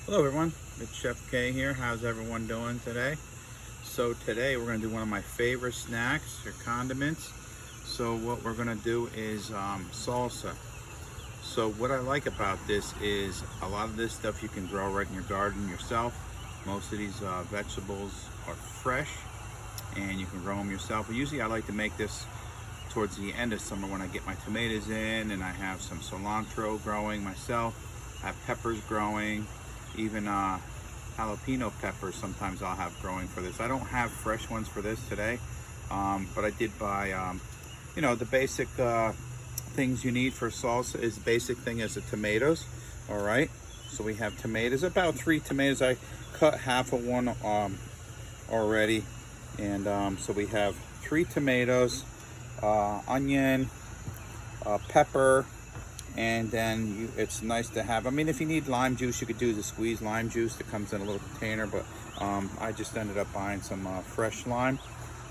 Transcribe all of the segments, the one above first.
Hello everyone, it's Chef K here. How's everyone doing today? So today we're going to do one of my favorite snacks, or condiments. So what we're going to do is salsa. So what I like about this is a lot of this stuff you can grow right in your garden yourself. Most of these vegetables are fresh and you can grow them yourself. But usually I like to make this towards the end of summer when I get my tomatoes in and I have some cilantro growing myself. I have peppers growing, even jalapeno peppers sometimes I'll have growing for this. I don't have fresh ones for this today, but I did buy, the basic things you need for salsa is the basic thing is the tomatoes. All right, so we have tomatoes, about 3 tomatoes. I cut half of one already, and so we have 3 tomatoes, onion, pepper, and then it's nice to have, I mean, if you need lime juice, you could do the squeezed lime juice that comes in a little container, but I just ended up buying some fresh lime.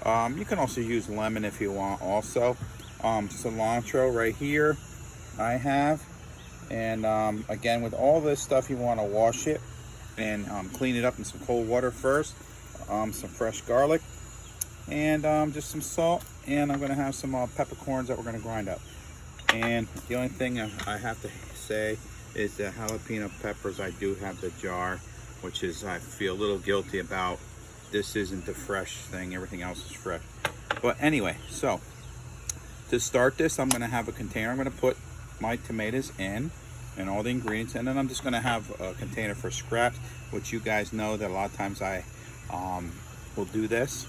You can also use lemon if you want also. Cilantro right here I have, and again, with all this stuff you want to wash it and clean it up in some cold water first. Some fresh garlic, and just some salt, and I'm going to have some peppercorns that we're going to grind up. And the only thing I have to say is the jalapeno peppers. I do have the jar, which is, I feel a little guilty about. This isn't the fresh thing, everything else is fresh. But anyway, so to start this, I'm going to have a container. I'm going to put my tomatoes in and all the ingredients, and then I'm just going to have a container for scraps, which you guys know that a lot of times I will do this.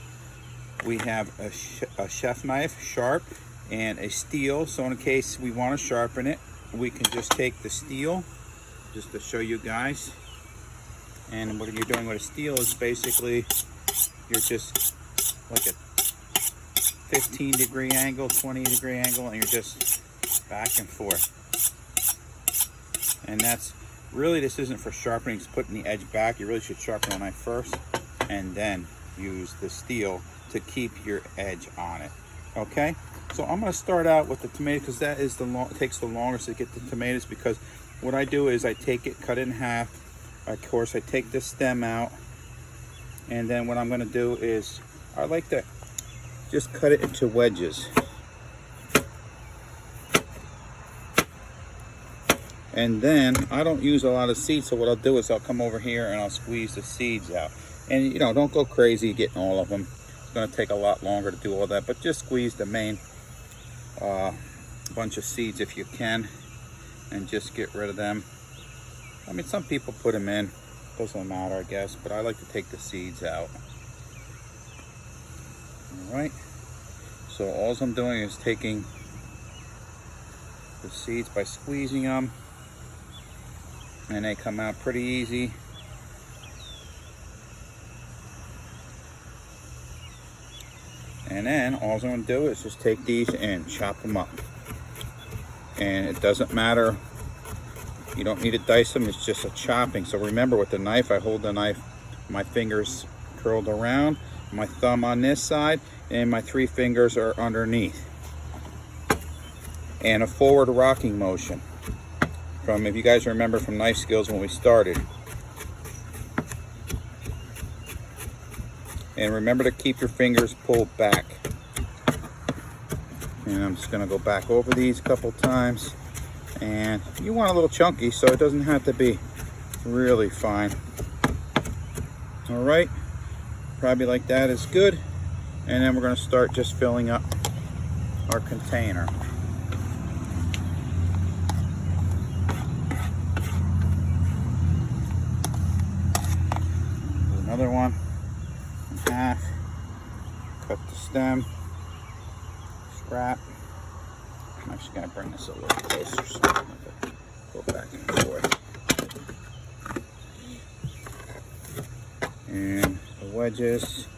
We have a chef knife, sharp, and a steel, so in case we want to sharpen it, we can just take the steel, just to show you guys. And what you're doing with a steel is basically you're just like a 15-degree angle, 20-degree angle, and you're just back and forth. And that's really, this isn't for sharpening, it's putting the edge back. You really should sharpen the knife first and then use the steel to keep your edge on it. Okay, so I'm going to start out with the tomato, because that is takes the longest to get the tomatoes, because what I do is I take it, cut it in half. Of course, I take the stem out, and then what I'm going to do is I like to just cut it into wedges. And then I don't use a lot of seeds, so what I'll do is I'll come over here and I'll squeeze the seeds out. And don't go crazy getting all of them. It's going to take a lot longer to do all that, but just squeeze the main bunch of seeds if you can, and just get rid of them. I mean, some people put them in, doesn't matter, I guess, but I like to take the seeds out. All right, so all I'm doing is taking the seeds by squeezing them, and they come out pretty easy. And then all I'm going to do is just take these and chop them up. And it doesn't matter, you don't need to dice them, it's just a chopping. So remember, with the knife, I hold the knife, my fingers curled around, my thumb on this side, and my 3 fingers are underneath. And a forward rocking motion. From, if you guys remember from knife skills when we started. And remember to keep your fingers pulled back. And I'm just going to go back over these a couple times. And you want a little chunky, so it doesn't have to be really fine. All right, probably like that is good. And then we're going to start just filling up our container. Another one in half, cut the stem, scrap. I'm actually going to bring this a little closer so I don't have to go back and forth. And the wedges.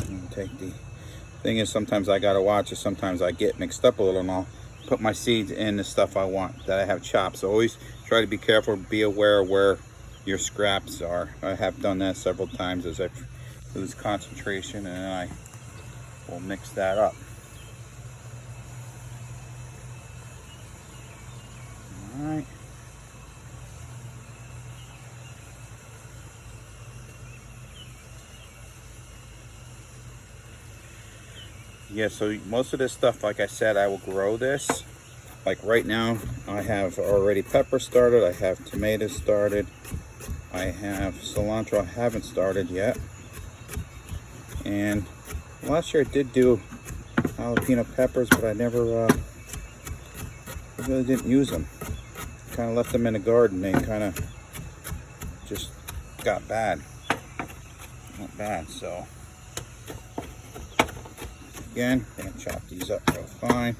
And take the thing is, sometimes I got to watch it, sometimes I get mixed up a little, and I'll put my seeds in the stuff I want that I have chopped. So always try to be careful, be aware of where your scraps are. I have done that several times as I lose concentration, and then I will mix that up. yeah, so most of this stuff, like I said, I will grow this. Like right now, I have already pepper started, I have tomatoes started, I have cilantro I haven't started yet. And last year I did do jalapeno peppers, but I never really didn't use them. Kind of left them in the garden. They kind of just got bad. Not bad, so again, gonna chop these up real fine.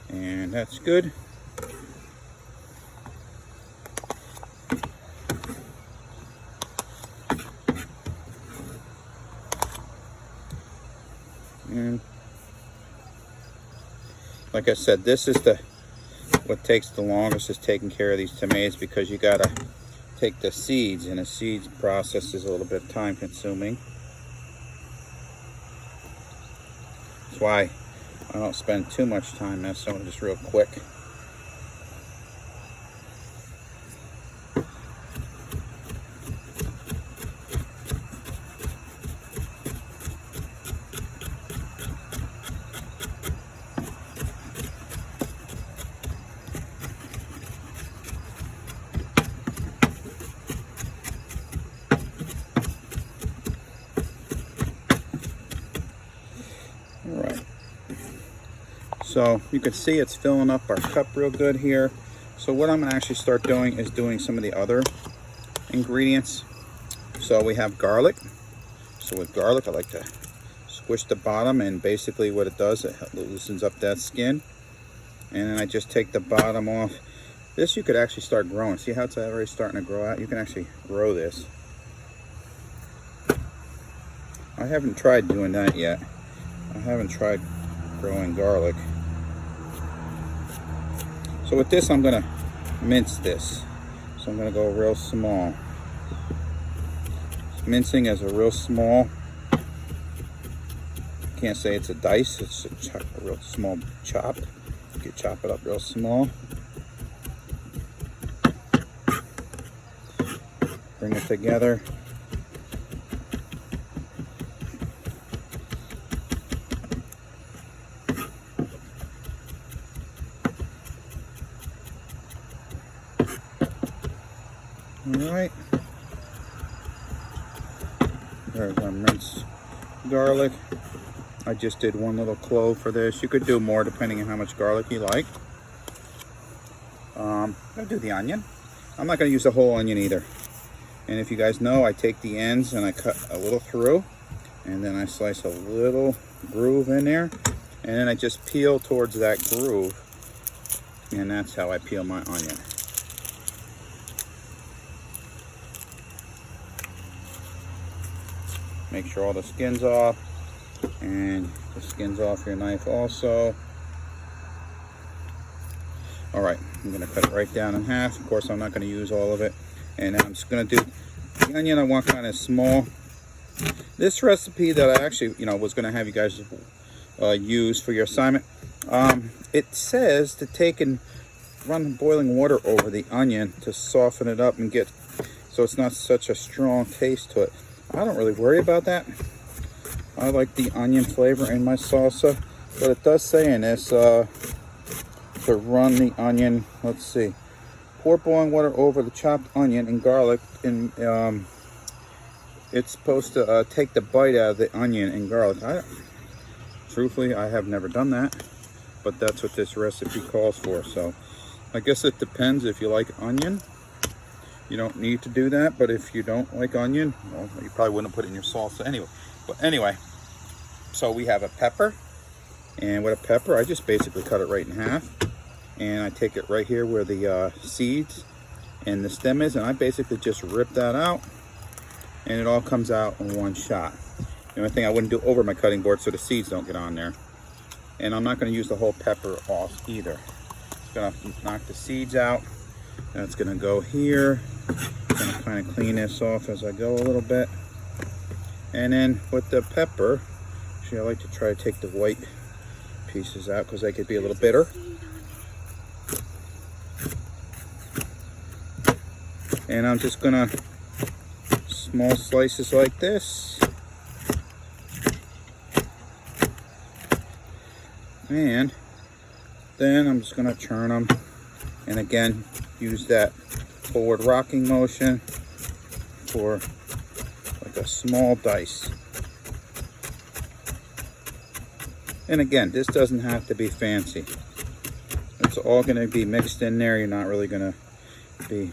And that's good. And like I said, this is what takes the longest, is taking care of these tomatoes, because you gotta take the seeds, and the seeds process is a little bit time consuming. That's why I don't spend too much time messing with this real quick. Alright, so you can see it's filling up our cup real good here. So what I'm going to actually start doing is doing some of the other ingredients. So we have garlic. So with garlic, I like to squish the bottom, and basically what it does, it loosens up that skin. And then I just take the bottom off. This you could actually start growing. See how it's already starting to grow out? You can actually grow this. I haven't tried doing that yet. I haven't tried growing garlic. So with this, I'm gonna mince this. So I'm gonna go real small. Mincing as a real small. Can't say it's a dice, it's a real small chop. You can chop it up real small. Bring it together. Alright, there's our minced garlic. I just did one little clove for this. You could do more depending on how much garlic you like. I'm going to do the onion. I'm not going to use the whole onion either. And if you guys know, I take the ends and I cut a little through, and then I slice a little groove in there, and then I just peel towards that groove, and that's how I peel my onion. Make sure all the skin's off, and the skin's off your knife also. All right, I'm gonna cut it right down in half. Of course, I'm not gonna use all of it. And I'm just gonna do the onion. I want kind of small. This recipe that I actually, was gonna have you guys use for your assignment, it says to take and run boiling water over the onion to soften it up and get, so it's not such a strong taste to it. I don't really worry about that. I like the onion flavor in my salsa, but it does say in this to run the onion, let's see, pour boiling water over the chopped onion and garlic, and it's supposed to take the bite out of the onion and garlic. Truthfully, I have never done that, but that's what this recipe calls for. So I guess it depends. If you like onion, you don't need to do that, but if you don't like onion, well, you probably wouldn't put it in your salsa anyway. But anyway, so we have a pepper, and with a pepper, I just basically cut it right in half, and I take it right here where the seeds and the stem is, and I basically just rip that out, and it all comes out in one shot. The only thing I wouldn't do over my cutting board so the seeds don't get on there. And I'm not going to use the whole pepper off either. It's going to knock the seeds out. That's going to go here. I'm going to kind of clean this off as I go a little bit. And then with the pepper, actually I like to try to take the white pieces out because they could be a little bitter. And I'm just going to small slices like this. And then I'm just going to turn them, and again use that forward rocking motion for like a small dice. And again, this doesn't have to be fancy. It's all going to be mixed in there. You're not really going to be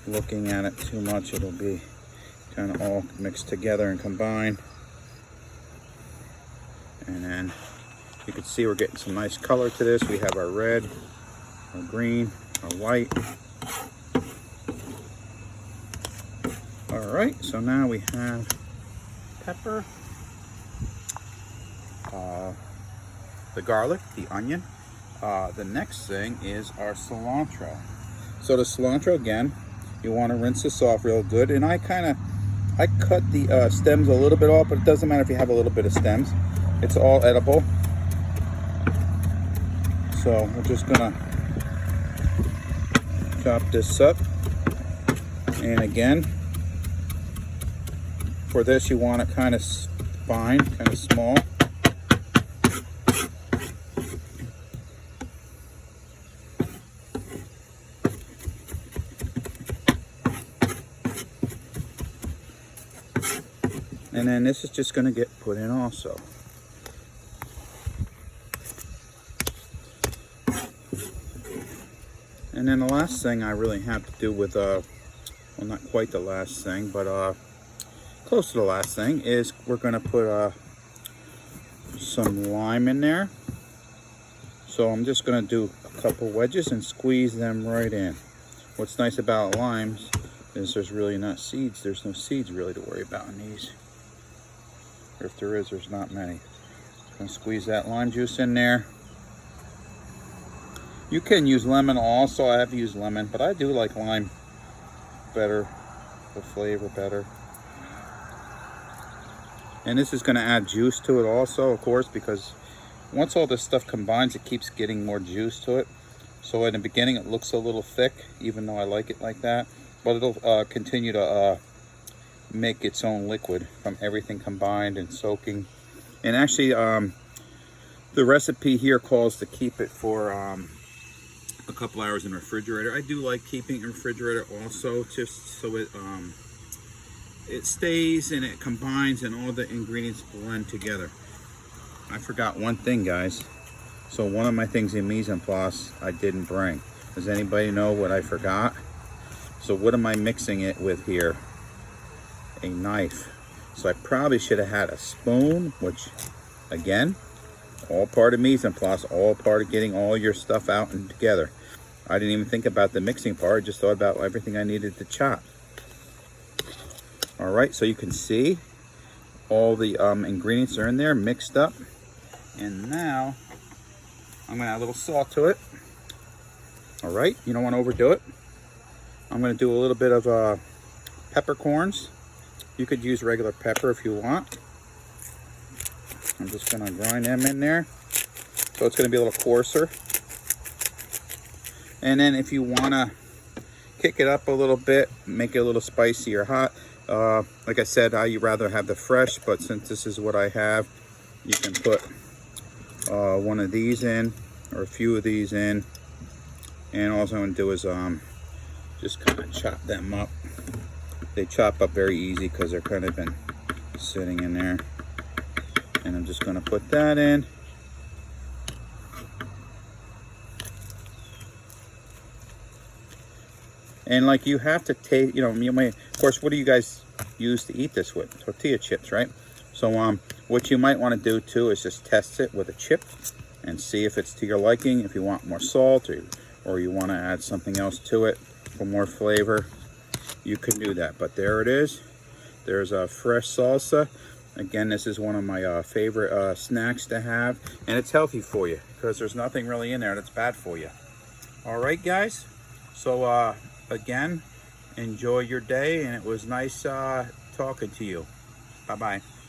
looking at it too much. It'll be kind of all mixed together and combined. And then you can see we're getting some nice color to this. We have our red, our green, our white. All right, so now we have pepper, the garlic, the onion. The next thing is our cilantro. So the cilantro, again, you want to rinse this off real good. And I cut the stems a little bit off, but it doesn't matter if you have a little bit of stems. It's all edible. So we're just gonna chop this up. And again, for this you want it kind of fine, kind of small. And then this is just going to get put in also. And then the last thing I really have to do with, well, not quite the last thing, but close to the last thing, is we're going to put some lime in there. So I'm just going to do a couple wedges and squeeze them right in. What's nice about limes is there's really not seeds. There's no seeds really to worry about in these. Or if there is, there's not many. Just gonna squeeze that lime juice in there. You can use lemon also. I have used lemon, but I do like lime better, the flavor better. And this is gonna add juice to it also, of course, because once all this stuff combines, it keeps getting more juice to it. So in the beginning, it looks a little thick, even though I like it like that. But it'll continue to make its own liquid from everything combined and soaking. And actually the recipe here calls to keep it for a couple hours in the refrigerator. I do like keeping it in the refrigerator also, just so it stays and it combines and all the ingredients blend together. I forgot one thing, guys. So one of my things in mise en place I didn't bring. Does anybody know what I forgot? So what am I mixing it with here? A knife. So I probably should have had a spoon, which again, all part of mise en place, all part of getting all your stuff out and together. I didn't even think about the mixing part. I just thought about everything I needed to chop. All right, so you can see all the ingredients are in there mixed up. And now I'm gonna add a little salt to it. All right, you don't want to overdo it. I'm gonna do a little bit of peppercorns. You could use regular pepper if you want. I'm just gonna grind them in there. So it's gonna be a little coarser. And then if you wanna kick it up a little bit, make it a little spicy or hot, like I said, I'd rather have the fresh, but since this is what I have, you can put one of these in, or a few of these in. And all I'm gonna do is just kind of chop them up. They chop up very easy because they're kind of been sitting in there. And I'm just going to put that in. And like you have to taste, you know, of course, what do you guys use to eat this with? Tortilla chips, right? So what you might want to do too is just test it with a chip and see if it's to your liking. If you want more salt or you want to add something else to it for more flavor, you can do that. But there it is. There's a fresh salsa. Again, this is one of my favorite snacks to have, and it's healthy for you because there's nothing really in there that's bad for you. All right, guys. So again, enjoy your day, and it was nice talking to you. Bye-bye.